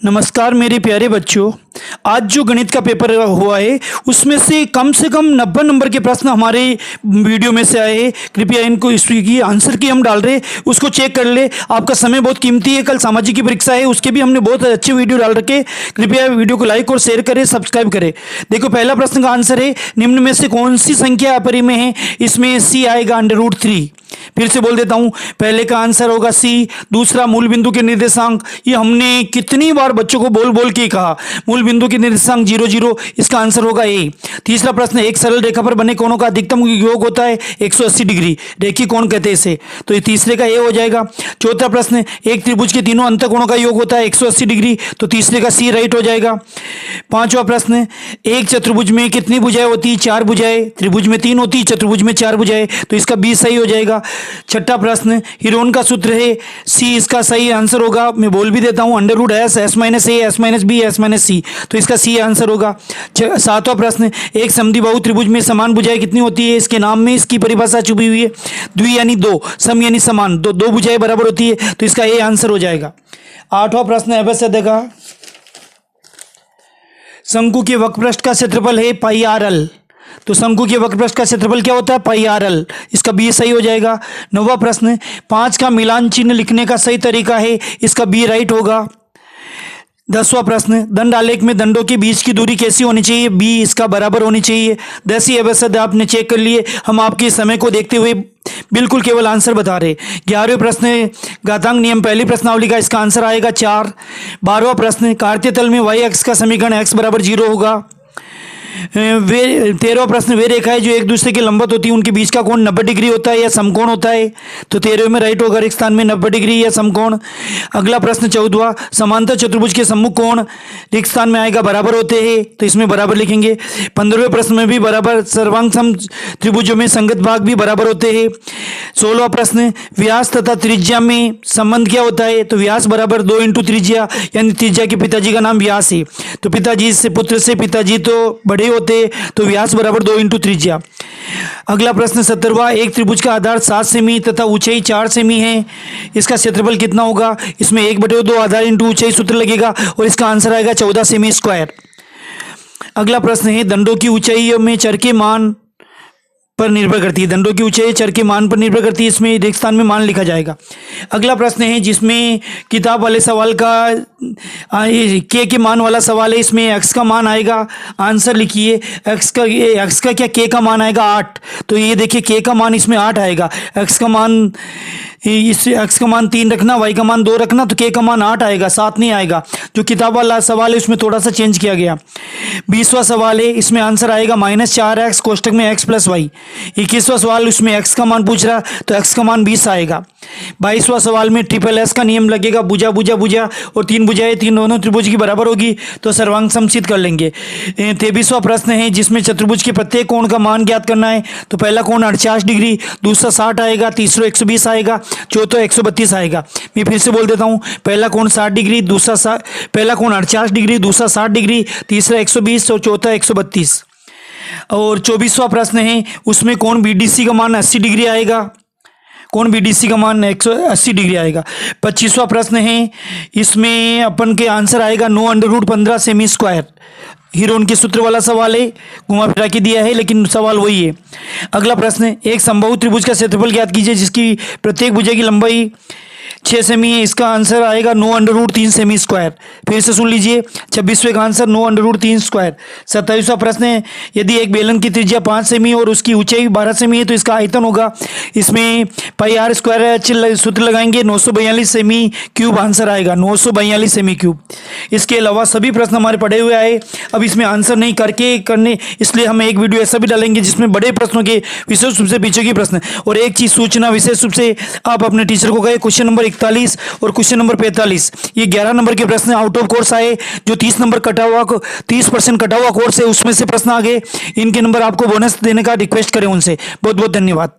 नमस्कार मेरे प्यारे बच्चों। आज जो गणित का पेपर हुआ है उसमें से कम 90 नंबर के प्रश्न हमारे वीडियो में से आए हैं। कृपया इनको इसकी आंसर की हम डाल रहे उसको चेक कर ले। आपका समय बहुत कीमती है, कल सामाजिक की परीक्षा है, उसके भी हमने बहुत अच्छे वीडियो डाल रखे। कृपया वीडियो को लाइक और शेयर करें, सब्सक्राइब करें। देखो पहला प्रश्न का आंसर है, निम्न में से कौन सी संख्या अपरिमेय है? इसमें सी आएगा √3। फिर से बोल देता हूं, पहले का आंसर होगा सी। दूसरा मूल बिंदु के निर्देशांक, ये हमने कितनी बार बच्चों को बोल बोल के कहा, मूल बिंदु के निर्देशांक 0 0, इसका आंसर होगा ए। तीसरा प्रश्न, एक सरल रेखा पर बने कोणों का अधिकतम योग होता है 180 डिग्री, रेखीय कोण कहते हैं इसे, तो ये तीसरे का ए हो जाएगा। चौथा प्रश्न, एक त्रिभुज के तीनों अंतःकोणों का योग होता है 180 डिग्री, तो तीसरे का सी राइट हो जाएगा। पांचवा प्रश्न, एक चतुर्भुज में कितनी भुजाएं होती है? 4 भुजाएं। त्रिभुज में 3 होती है, चतुर्भुज में 4 भुजाएं, तो इसका बी सही हो जाएगा। छठा प्रश्न, हीरोन का सूत्र है सी, इसका सही आंसर होगा। मैं बोल भी देता हूं, √S S - A S - B S - C, तो इसका सी आंसर होगा। सातवां प्रश्न, एक समद्विबाहु त्रिभुज में समान भुजाएं कितनी होती है? इसके नाम में इसकी परिभाषा छुपी हुई है, द्वि यानी दो, सम यानी समान, दो भुजाएं बराबर होती है, तो इसका ए आंसर हो जाएगा। आठवां प्रश्न अवश्य देखा, शंकु के वक्रपृष्ठ का क्षेत्रफल है πRL, तो शंकु के वक्रपृष्ठ का क्षेत्रफल क्या होता है? πRL, इसका बी सही हो जाएगा। नौवां प्रश्न, 5 का मिलान चिन्ह लिखने का सही तरीका है, इसका बी राइट होगा। 10वां प्रश्न, दंड आलेख में दंडों के बीच की दूरी कैसी होनी चाहिए? बी इसका बराबर होनी चाहिए। 10 ही अवश्य आपने चेक कर लिए, हम आपके समय को देखते हुए बिल्कुल केवल आंसर बता रहे। 11वें प्रश्न, घातांक नियम पहली प्रश्नावली का, इसका आंसर आएगा 4। 12वां प्रश्न, कार्तीय तल में y अक्ष का समीकरण x = 0 होगा। 13वां प्रश्न, वे रेखाएं जो एक दूसरे के लंबवत होती है उनके बीच का कोण 90 डिग्री होता है या समकोण होता है? तो 13वें में राइट होगा, रिक्त स्थान में 90 डिग्री या समकोण। अगला प्रश्न 14वां, समांतर चतुर्भुज के सम्मुख कोण रिक्त स्थान में आएगा बराबर होते हैं, तो इसमें बराबर लिखेंगे। 15वें प्रश्न में भी बराबर, सर्वांग सम त्रिभुजों में संगत भाग भी बराबर होते हैं। 16वां प्रश्न, व्यास तथा त्रिज्या में संबंध क्या होता है? तो व्यास बराबर 2 × त्रिज्या, यानी त्रिज्या के पिताजी का नाम व्यास है, तो पिताजी से पुत्र से पिताजी तो बड़े होते, तो व्यास बराबर 2 × त्रिज्या। अगला प्रश्न 17वां, एक त्रिभुज का आधार 7 सेमी तथा ऊंचाई 4 सेमी है, इसका क्षेत्रफल कितना होगा? इसमें 1/2 आधार × ऊंचाई सूत्र लगेगा और इसका आंसर आएगा 14 सेमी स्क्वायर। अगला प्रश्न है, दंडों की ऊंचाई में चर के मान पर निर्भर करती है, दंडों की ऊंचाई चर के मान पर निर्भर करती है, इसमें रिक्त स्थान में मान लिखा जाएगा। अगला प्रश्न है, जिसमें किताब वाले सवाल का के मान वाला सवाल है, इसमें x का मान आएगा, आंसर लिखिए। x का क्या, k का मान आएगा 8, तो ये देखिए k का मान इसमें 8 आएगा। x का मान 3 रखना, y का मान 2 रखना, तो k का मान 8 आएगा, 7 नहीं आएगा। जो किताब वाला सवाल है उसमें थोड़ा सा चेंज किया गया। 20वां सवाल है, इसमें आंसर आएगा -4x कोष्टक में x + y। 21वां सवाल, उसमें x का मान पूछ रहा, तो x का मान 20 आएगा। 22वां सवाल में SSS का नियम लगेगा, भुजा भुजा भुजा और 3 भुजाएं 3 दोनों त्रिभुज की बराबर होगी, तो सर्वांग समसिद्ध कर लेंगे। 23वां प्रश्न है, जिसमें चतुर्भुज के प्रत्येक कोण का मान ज्ञात करना है, तो पहला कोण 48 डिग्री, दूसरा 60 आएगा, तीसरा 120 आएगा, चौथा 132 आएगा। मैं फिर से बोल देता हूं, पहला कोण 60 डिग्री, पहला कोण 48 डिग्री, दूसरा 60 डिग्री, तीसरा 120 और चौथा 132। और 24वां प्रश्न है, उसमें कोण BDC का मान 80 डिग्री आएगा, कोण BDC का मान 180 डिग्री आएगा। 25वां प्रश्न है, इसमें अपन के आंसर आएगा 9 √ 15 सेमी स्क्वायर। हीरोन के सूत्र वाला सवाल है, घुमा फिरा के दिया है लेकिन सवाल वही है। अगला प्रश्न, एक समबाहु त्रिभुज का क्षेत्रफल ज्ञात कीजिए जिसकी प्रत्येक भुजा की लंबाई 6 सेमी है, इसका आंसर आएगा 9 √ 3 सेमी स्क्वायर। फिर से सुन लीजिए, 26वें का आंसर 9 √ 3 स्क्वायर। 27वां प्रश्न है, यदि एक बेलन की त्रिज्या 5 सेमी और उसकी ऊंचाई 12 सेमी है, तो इसका आयतन होगा, इसमें πr² सूत्र लगाएंगे, 942 सेमी क्यूब आंसर आएगा, 942 सेमी क्यूब। इसके अलावा सभी प्रश्न हमारे पढ़े हुए आए, अब इसमें आंसर नहीं करने, इसलिए हम एक वीडियो ऐसा भी डालेंगे जिसमें बड़े प्रश्नों के विशेष रूप से पीछे के प्रश्न। और एक चीज सूचना, विशेष रूप से आप अपने टीचर को कहे, क्वेश्चन नंबर 41 और क्वेश्चन नंबर 45, ये 11 नंबर के प्रश्न आउट ऑफ कोर्स आए, जो 30 नंबर कटा हुआ 30% कटा हुआ कोर्स है, उसमें से प्रश्न आ गए, इनके नंबर आपको बोनस देने का रिक्वेस्ट करें उनसे। बहुत बहुत धन्यवाद।